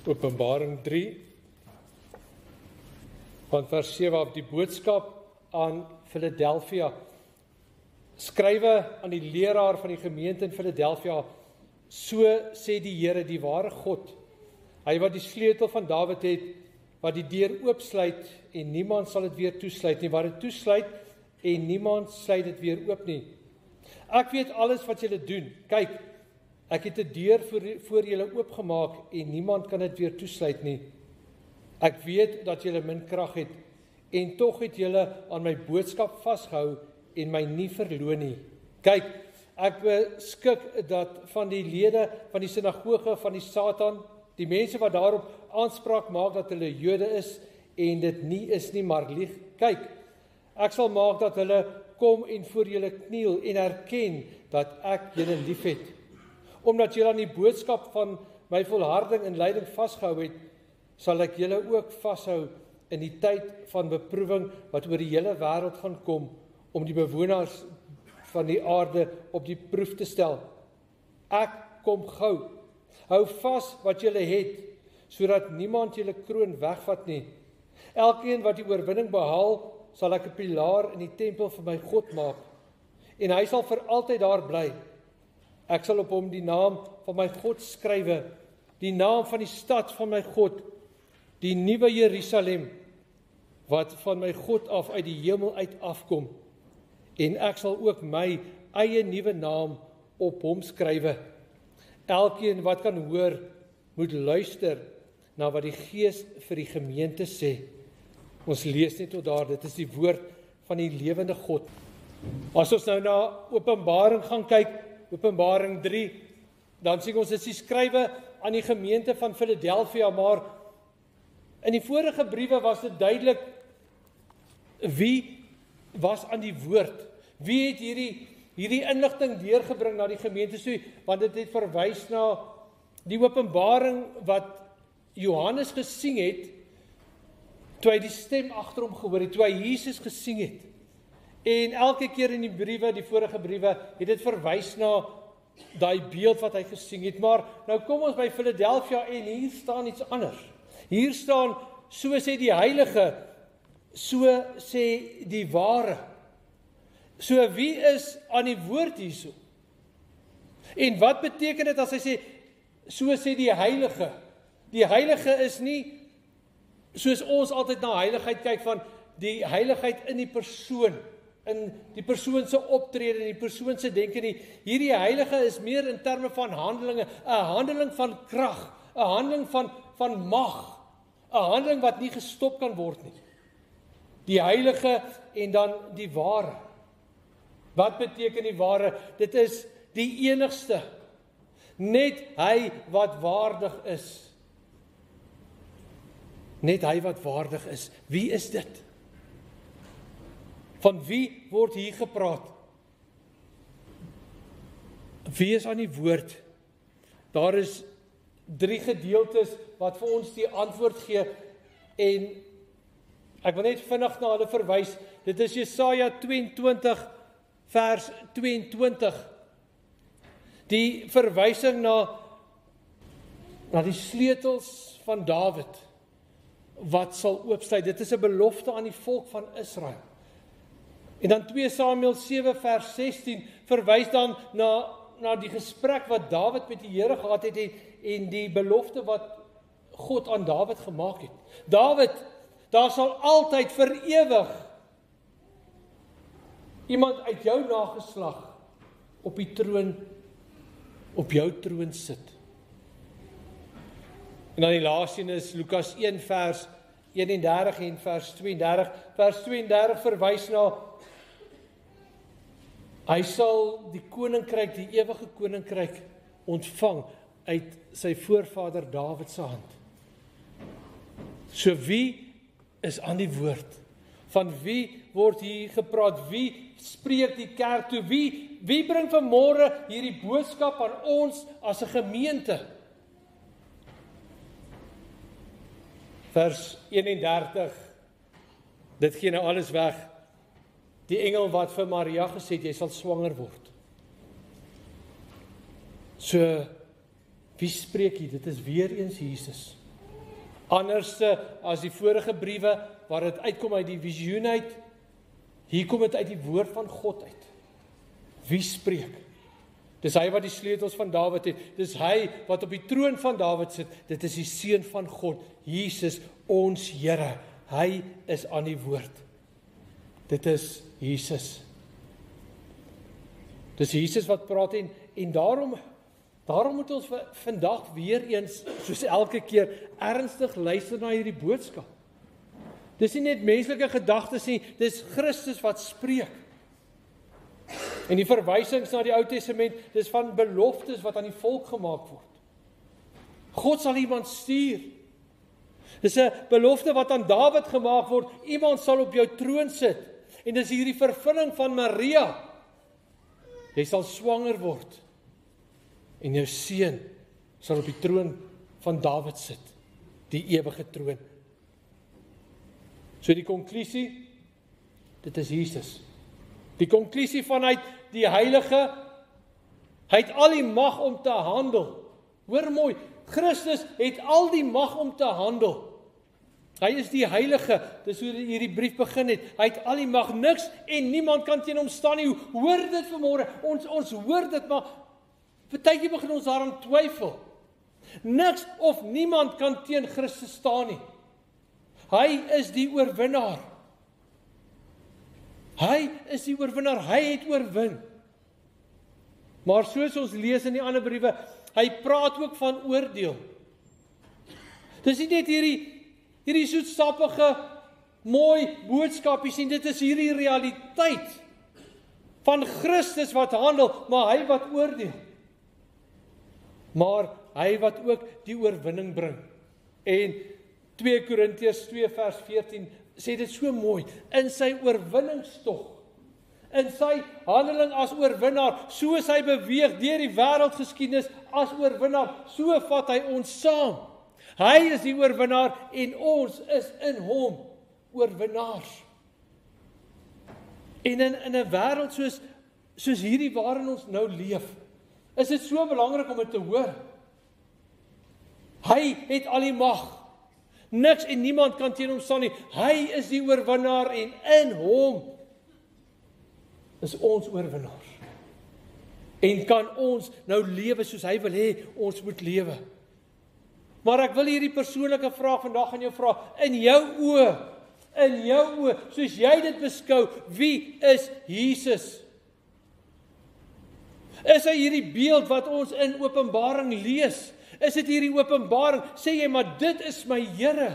Openbaring 3, van vers 7 af, die boodskap aan Philadelphia. Skrywe aan die leraar van die gemeente in Philadelphia, so sê die Here, die ware God, hy wat die sleutel van Dawid het, wat die deur oopsluit en niemand sal dit weer toesluit nie, wat dit toesluit en niemand sluit dit weer oop nie. Ek weet alles wat julle doen. Kyk, ek het 'n deur voor julle oopgemaak en niemand kan dit weer toesluit nie. Ek weet dat julle min krag het en tog het julle aan my boodskap vasgehou en my nie verloon nie. Kyk, ek beskik dat van die lede van die sinagoge van die Satan, die mense wat daarop aanspraak maak dat hulle Jode is en dit nie is nie, maar lieg. Kyk, ek sal maak dat hulle kom en voor julle kniel en erken dat ek julle liefhet. Omdat julle aan die boodskap van my volharding en lyding vasgehou het, sal ek julle ook vashou in die tyd van beproewing wat oor die hele wêreld gaan kom, om die bewoners van die aarde op die proef te stel. Ek kom gou. Hou vas wat julle het, sodat niemand julle kroon wegvat nie. Elkeen wat die oorwinning behaal, sal ek 'n pilaar in die tempel van my God maak, en hy sal vir altyd daar bly. Ek sal op hom die naam van my God skrywe, die naam van die stad van my God, die nuwe Jerusalem, wat van my God af uit die hemel uit afkom. En ek sal ook my eie nuwe naam op hom skrywe. Elkeen wat kan hoor, moet luister na wat die Gees vir die gemeente sê. Ons lees net tot daar, dit is die woord van die lewende God. As ons nou na Openbaring gaan kyk, Openbaring 3, dan sien ons dit is die skrywe aan die gemeente van Philadelphia, maar in die vorige briewe was dit duidelik wie was aan die woord. Wie het hierdie inligting deurgebring na die gemeente toe, want dit het verwys na die openbaring wat Johannes gesien het, toe hy die stem agter hom gehoor het, toe hy Jesus gesien het. En elke keer in die briewe, die vorige briewe, het dit verwys na daai beeld wat hy gesien het. Maar nou kom ons by Philadelphia en hier staan iets anders. Hier staan, so sê die heilige, so sê die ware. So wie is aan die woord hierso? En wat beteken dit as hy sê, so sê die heilige? Die heilige is nie, soos ons altyd na heiligheid kyk, van die heiligheid in die persoon, in die persoon se optrede, in die persoon se denke nie. Hierdie heilige is meer in terme van handelinge, 'n handeling van krag, 'n handeling van mag, 'n handeling wat nie gestop kan word nie. Die heilige en dan die ware. Wat beteken die ware? Dit is die enigste. Net hy wat waardig is. Net hy wat waardig is. Wie is dit? Van wie word hier gepraat? Wie is aan die woord? Daar is 3 gedeeltes wat vir ons die antwoord gee, en ek wil net vinnig na hulle verwys. Dit is Jesaja 22 vers 22. Die verwysing na die sleutels van Dawid wat sal oopsluit. Dit is 'n belofte aan die volk van Israel. En dan 2 Samuel 7 vers 16 verwys dan na die gesprek wat Dawid met die Here gehad het en die belofte wat God aan Dawid gemaak het. Dawid, daar sal altyd vir ewig iemand uit jou nageslag op die troon, op jou troon sit. En dan die laaste een is Lukas 1 vers 31 en vers 32. Vers 32 verwys na hy sal die koninkryk, die ewige koninkryk ontvang uit sy voorvader Dawid se hand. So wie is aan die woord? Van wie word hier gepraat? Wie spreek die kerk toe? Wie bring vanmôre hierdie boodskap aan ons as 'n gemeente? Vers 31, dit gee nou alles weg. Die engel wat vir Maria gesê het, jy sal swanger word. So, wie spreek hier? Dit is weer eens Jesus. Anders as die vorige briewe, waar dit uitkom uit die visioen uit, hier kom dit uit die woord van God uit. Wie spreek? Dis hy wat die sleutels van Dawid het. Dis hy wat op die troon van Dawid sit. Dit is die Seun van God, Jesus, ons Here. Hy is aan die woord. Dit is Jesus. Dis Jesus wat praat en daarom moet ons vandag weer eens, soos elke keer, ernstig luister na hierdie boodskap. Dis nie net menslike gedagtes nie, dis Christus wat spreek. En die verwysings na die Ou Testament, dis van beloftes wat aan die volk gemaak word. God sal iemand stuur. Dis 'n belofte wat aan Dawid gemaak word, iemand sal op jou troon sit. En dis hierdie vervulling van Maria. Jy sal swanger word en jou seun sal op die troon van Dawid sit, die ewige troon. So die konklusie, dit is Jesus. Die konklusie vanuit die Heilige, hy het al die mag om te handel. Hoor mooi, Christus het al die mag om te handel. Hy is die Heilige, dis hoe hierdie brief begin het. Hy het al die mag, niks en niemand kan teen hom staan nie. Hoor dit vanmôre, ons hoor dit, maar partykeer begin ons daaraan twyfel. Niks of niemand kan teen Christus staan nie. Hy is die oorwinnaar. Hy is die oorwinnaar, hy het oorwin. Maar soos ons lees in die ander briewe, hy praat ook van oordeel. Dis nie net hierdie soetsappige, mooi boodskapies nie, dit is hierdie realiteit van Christus wat handel, maar hy wat oordeel. Maar hy wat ook die oorwinning bring. En 2 Korintiërs 2 vers 14 sê dit so mooi, in sy oorwinningstog, in sy handeling as oorwinnaar, so is hy beweeg deur die wêreldgeskiedenis as oorwinnaar, so vat hy ons saam. Hy is die oorwinnaar en ons is in hom oorwinnaars. En in 'n wêreld soos hierdie waarin ons nou leef, is dit so belangrik om dit te hoor. Hy het al die mag. Niks en niemand kan teen hom staan nie. Hy is die oorwinnaar en in hom is ons oorwinnaars. En kan ons nou lewe soos hy wil hê ons moet lewe. Maar ek wil hierdie persoonlike vraag vandag aan jou vra, in jou oë, soos jy dit beskou, wie is Jesus? Is hy hierdie beeld wat ons in Openbaring lees? Is dit hierdie Openbaring? Sê jy, maar dit is my Here.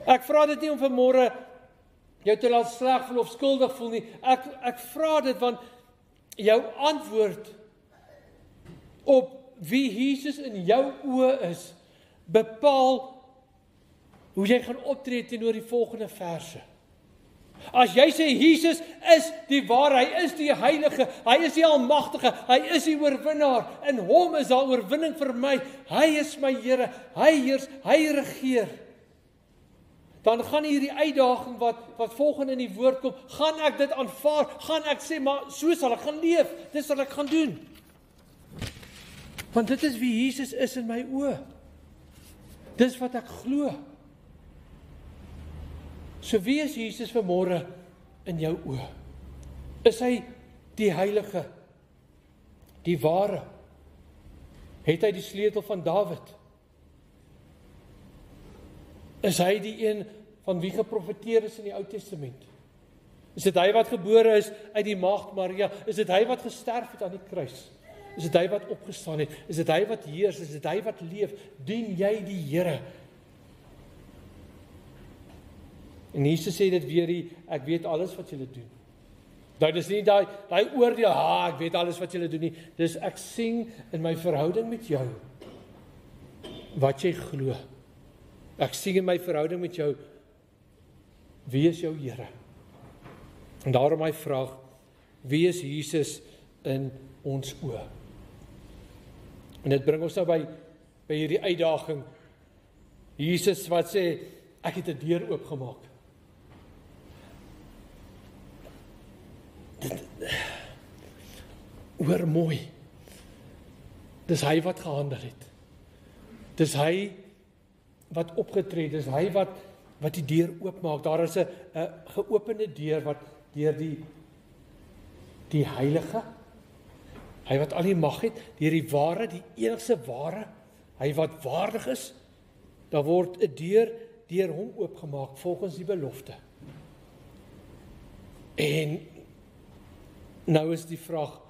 Ek vra dit nie om vanmôre jou te laat sleg voel of skuldig voel nie. Ek vra dit want jou antwoord op wie Jesus in jou oë is, bepaal hoe jy gaan optree teenoor die volgende verse. As jy sê Jesus is die ware, hy is die Heilige, hy is die Almagtige, hy is die oorwinnaar, in hom is daar oorwinning vir my, hy is my Here, hy heers, hy regeer. Dan gaan hierdie uitdaging wat volgende in die woord kom, gaan ek dit aanvaar, gaan ek sê, maar so sal ek gaan leef, dit sal ek gaan doen. Want dit is wie Jesus is in my oë. Dis wat ek glo. So wie is Jesus vanmôre in jou oë? Is hy die Heilige, die ware? Het hy die sleutel van Dawid? Is hy die een van wie geprofeteer is in die Ou Testament? Is dit hy wat gebore is uit die maagd Maria? Is dit hy wat gesterf het aan die kruis? Is dit hy wat opgestaan het? Is dit hy wat heers? Is dit hy wat leef? Dien jy die Here? En Jesus sê dit weer, ek weet alles wat julle doen. Nou dis nie daai oordeel, ek weet alles wat julle doen nie. Dis ek sien in my verhouding met jou wat jy glo. Ek sien in my verhouding met jou, wie is jou Here? En daarom my vraag, wie is Jesus in ons oë? En dit bring ons nou by hierdie uitdaging. Jesus wat sê, ek het 'n deur oopgemaak. Hoor mooi. Dis hy wat gehandel het. Dis hy wat opgetree het, dis hy wat die deur oopmaak. Daar is 'n geopende deur wat deur die heilige, hy wat al die mag het, deur die ware, die enigste ware, hy wat waardig is, daar word 'n deur deur hom oopgemaak volgens die belofte. En nou is die vraag,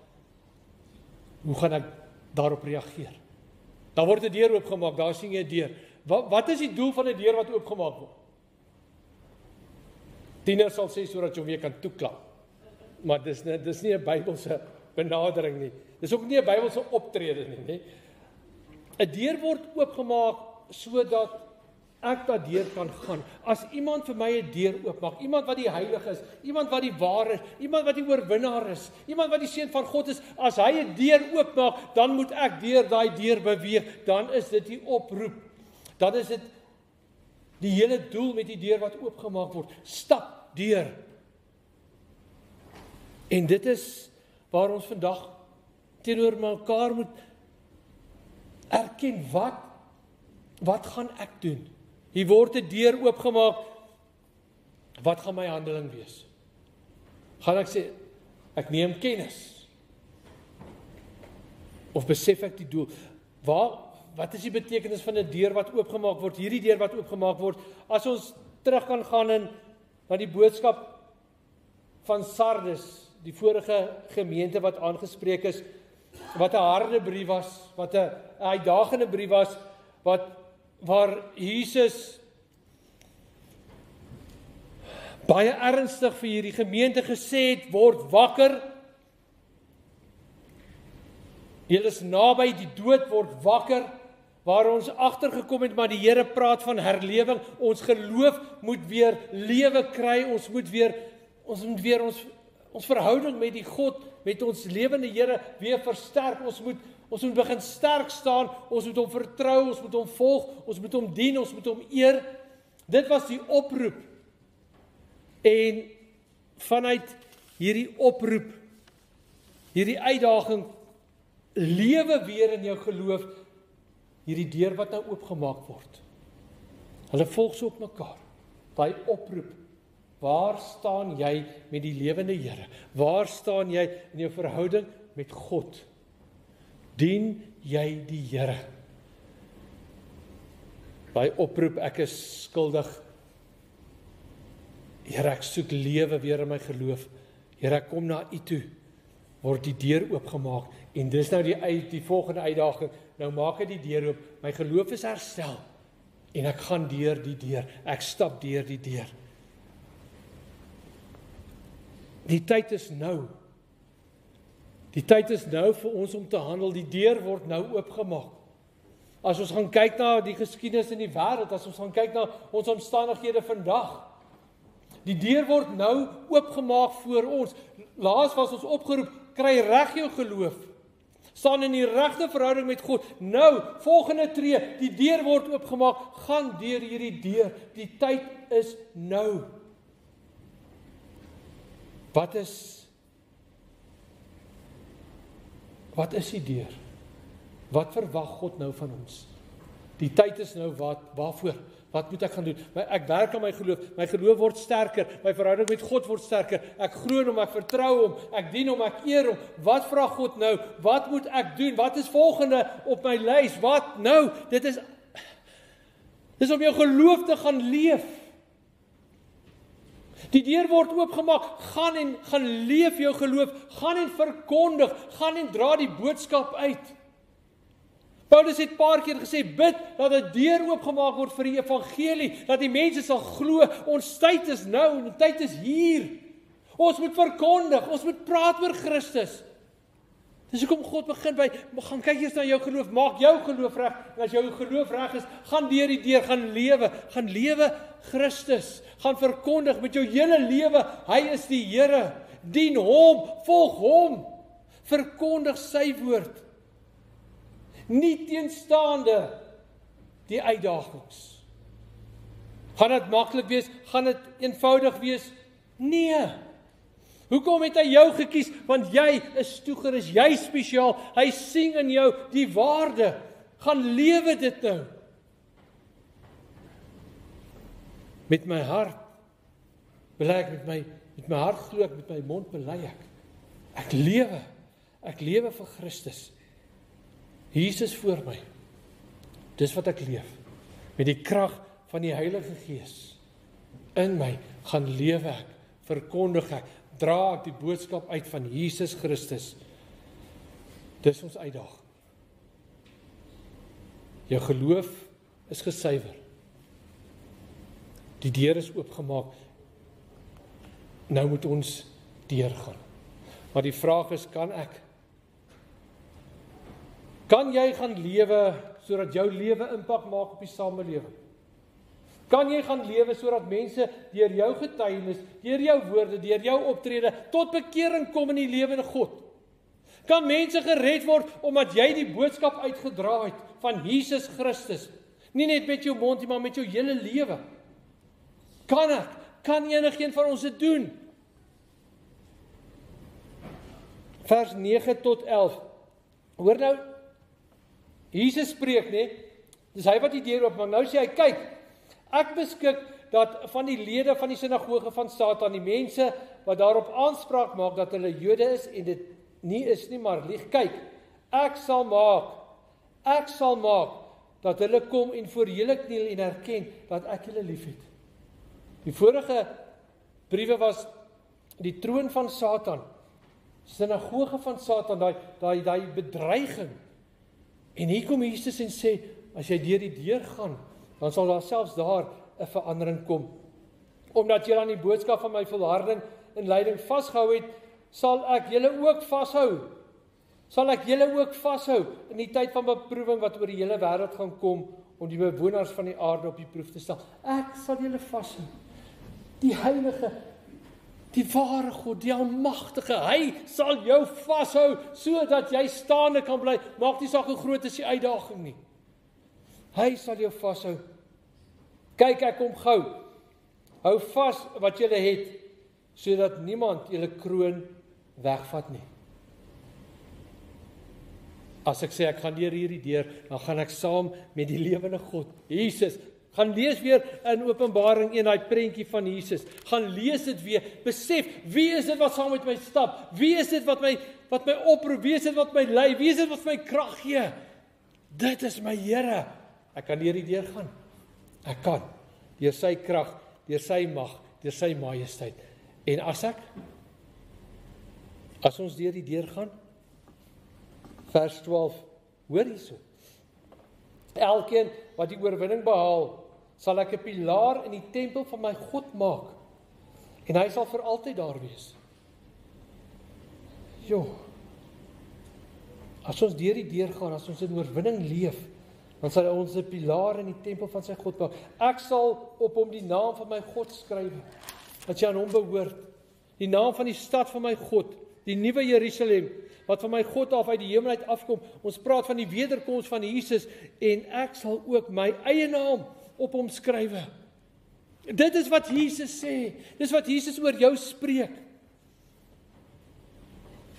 hoe gaan ek daarop reageer? Daar word 'n deur oopgemaak, daar sien jy 'n deur. Wat is die doel van 'n deur wat oopgemaak word? Tiener sal sê sodat jy hom weer kan toeklap. Maar dis nie 'n Bybelse benadering nie. Dis ook nie 'n Bybelse optrede nie. 'n Deur word oopgemaak sodat ek daardeur kan gaan. As iemand vir my 'n deur oopmaak, iemand wat die heilige is, iemand wat die ware is, iemand wat die oorwinnaar is, iemand wat die seun van God is, as hy 'n deur oopmaak, dan moet ek deur daai deur beweeg. Dan is dit die oproep. Dan is dit die hele doel met die deur wat oopgemaak word. Stap deur. En dit is waar ons vandag teenoor mekaar moet erken, wat gaan ek doen? Hier word 'n deur oopgemaak. Wat gaan my handeling wees? Gaan ek sê, ek neem kennis? Of besef ek die doel? Wat is die betekenis van 'n deur wat oopgemaak word? Hierdie deur wat oopgemaak word, as ons terug kan gaan na die boodskap van Sardes, die vorige gemeente wat aangespreek is, wat 'n harde brief was, wat 'n uitdagende brief was, waar Jesus baie ernstig vir hierdie gemeente gesê het, word wakker. Julle is naby die dood, word wakker. Waar ons agtergekom het, maar die Here praat van herlewing. Ons geloof moet weer lewe kry. Ons moet weer ons verhouding met die God, met ons lewende Here weer versterk. Ons moet begin sterk staan. Ons moet hom vertrou, ons moet hom volg, ons moet hom dien, ons moet hom eer. Dit was die oproep. En vanuit hierdie oproep, hierdie uitdaging, lewe weer in jou geloof, hierdie deur wat nou oopgemaak word. Hulle volg so op mekaar. Daai oproep. Waar staan jy met die lewende Here? Waar staan jy in jou verhouding met God? Dien jy die Here? Daai oproep, ek is skuldig. Here, ek soek lewe weer in my geloof. Here, ek kom na U toe. Word die deur oopgemaak. En dis nou die volgende uitdaging. Nou maak ek die deur oop. My geloof is herstel. En ek gaan deur die deur. Ek stap deur die deur. Die tyd is nou. Die tyd is nou vir ons om te handel. Die deur word nou oopgemaak. As ons gaan kyk na die geskiedenis in die wêreld, as ons gaan kyk na ons omstandighede vandag, die deur word nou oopgemaak voor ons. Laas was ons opgeroep, kry reg jou geloof. Staan in die regte verhouding met God. Nou, volgende tree, die deur word oopgemaak, gaan deur hierdie deur. Die tyd is nou. Wat is die deur? Wat verwag God nou van ons? Die tyd is nou waarvoor? Wat moet ek gaan doen? Ek werk aan my geloof word sterker, my verhouding met God word sterker, ek glo hom, ek vertrou hom, ek dien hom, ek eer hom. Wat vra God nou? Wat moet ek doen? Wat is volgende op my lys? Wat nou? Dis om jou geloof te gaan leef. Die deur word oopgemaak, gaan leef jou geloof, gaan en verkondig, gaan en dra die boodskap uit. Paulus het 'n paar keer gesê, bid dat 'n deur oopgemaak word vir die evangelie, dat die mense sal glo. Ons tyd is nou, en die tyd is hier. Ons moet verkondig, ons moet praat oor Christus. Dis hoekom God begin gaan kyk eers na jou geloof, maak jou geloof reg, en as jou geloof reg is, gaan deur die deur, gaan lewe Christus, gaan verkondig met jou hele lewe, hy is die Here, dien hom, volg hom, verkondig sy woord. Nie teenstaande die uitdagings. Gaan dit maklik wees? Gaan dit eenvoudig wees? Nee. Hoekom het hy jou gekies? Want jy is toegerus, jy is spesiaal. Hy sien in jou die waarde. Gaan lewe dit nou. Met my hart bely ek, met my hart glo ek, met my mond bely ek. Ek lewe vir Christus. Jesus voor my. Dis wat ek leef. Met die krag van die Heilige Gees in my gaan lewe ek, verkondig ek, dra ek die boodskap uit van Jesus Christus. Dis ons uitdaging. Jou geloof is gesuiwer. Die deur is oopgemaak. Nou moet ons deurgaan. Maar die vraag is, kan jy gaan lewe sodat jou lewe impak maak op die samelewing? Kan jy gaan lewe sodat mense deur jou getuienis, deur jou woorde, deur jou optrede tot bekering kom in die lewende God? Kan mense gered word omdat jy die boodskap uitgedra het van Jesus Christus? Nie net met jou mond, maar met jou hele lewe. Kan enigeen van ons dit doen? Vers 9 tot 11. Hoor nou, Jesus spreek, nee, dis hy wat die deur oopmaak. Nou sê hy, kyk, ek beskik dat van die lede van die sinagoge van Satan, die mense wat daarop aanspraak maak dat hulle Jode is en dit nie is nie, maar lieg. Kyk, ek sal maak dat hulle kom en voor julle kniel en erken dat ek julle liefhet. Die vorige briewe was die troon van Satan, sinagoge van Satan, daai bedreiging. En hier kom Jesus en sê, as jy deur die deur gaan, dan sal daar selfs daar 'n verandering kom. Omdat julle aan die boodskap van my volharding en lyding vasgehou het, sal ek julle ook vashou in die tyd van beproewing wat oor die hele wêreld gaan kom, om die bewoners van die aarde op die proef te stel. Ek sal julle vashou. Die heilige, die ware God, die almagtige, hy sal jou vashou, sodat jy staande kan bly. Maak nie saak hoe groot is die uitdaging nie. Hy sal jou vashou. Kyk, ek kom gou. Hou vas wat julle het, sodat niemand julle kroon wegvat nie. As ek sê, ek gaan deur hierdie deur, dan gaan ek saam met die lewende God, Jesus, gaan lees weer in Openbaring 1, daai prentjie van Jesus, gaan lees dit weer, besef, wie is dit wat saam met my stap, wie is dit wat my oproep, wie is dit wat my lei, wie is dit wat my krag gee, dit is my Here, ek kan deur die deur gaan, ek kan, deur sy krag, deur sy mag, deur sy majesteit, en as ons deur die deur gaan, vers 12, hoor hierso, elkeen wat die oorwinning behaal, sal ek 'n pilaar in die tempel van my God maak, en hy sal vir altyd daar wees. As ons deur die deur gaan, as ons in oorwinning leef, dan sal ons 'n pilaar in die tempel van sy God maak. Ek sal op hom die naam van my God skryf, wat jy aan hom behoort, die naam van die stad van my God, die nuwe Jerusalem, wat van my God af uit die hemel uit afkom. Ons praat van die wederkoms van Jesus, en ek sal ook my eie naam op hom skrywe. Dit is wat Jesus sê, dis wat Jesus oor jou spreek.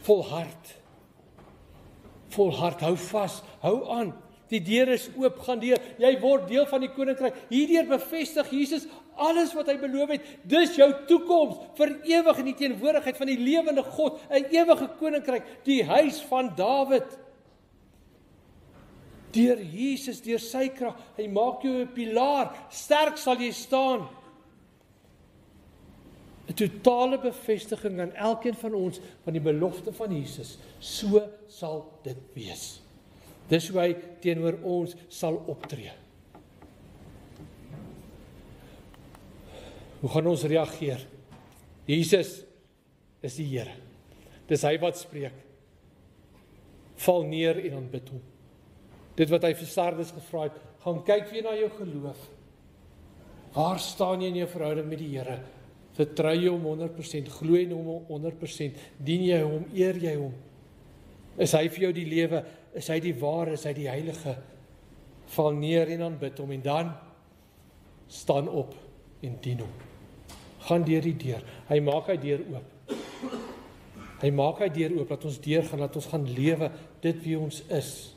Volhard, hou vas, hou aan, die deur is oop, gaan deur, jy word deel van die koninkryk, hierdeur bevestig Jesus alles wat hy beloof het, dis jou toekoms, vir ewig in die teenwoordigheid van die lewende God, 'n ewige koninkryk, die huis van Dawid. Deur Jesus, deur sy krag, hy maak jou 'n pilaar, sterk sal jy staan. 'n Totale bevestiging aan elkeen van ons, van die belofte van Jesus, so sal dit wees. Dis hoe hy teenoor ons sal optree. Hoe gaan ons reageer? Jesus is die Here. Dis hy wat spreek. Val neer en aanbid hom. Dit wat hy vir Sardes gevra het, gaan kyk weer na jou geloof. Waar staan jy in jou verhouding met die Here? Vertrou jy hom 100%, glo in hom 100%, dien jy hom, eer jy hom? Is hy vir jou die lewe? Is hy die ware? Is hy die heilige? Val neer en aanbid hom, en dan staan op en dien hom. Gaan deur die deur. Hy maak hy deur oop. Dat ons deurgaan, dat ons gaan lewe dit wie ons is.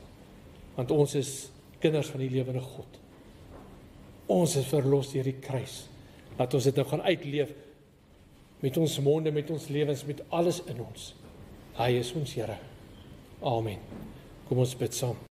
Want ons is kinders van die lewende God. Ons is verlos deur die kruis. Laat ons dit nou gaan uitleef met ons monde, met ons lewens, met alles in ons. Hy is ons Here. Amen. Kom ons bid saam.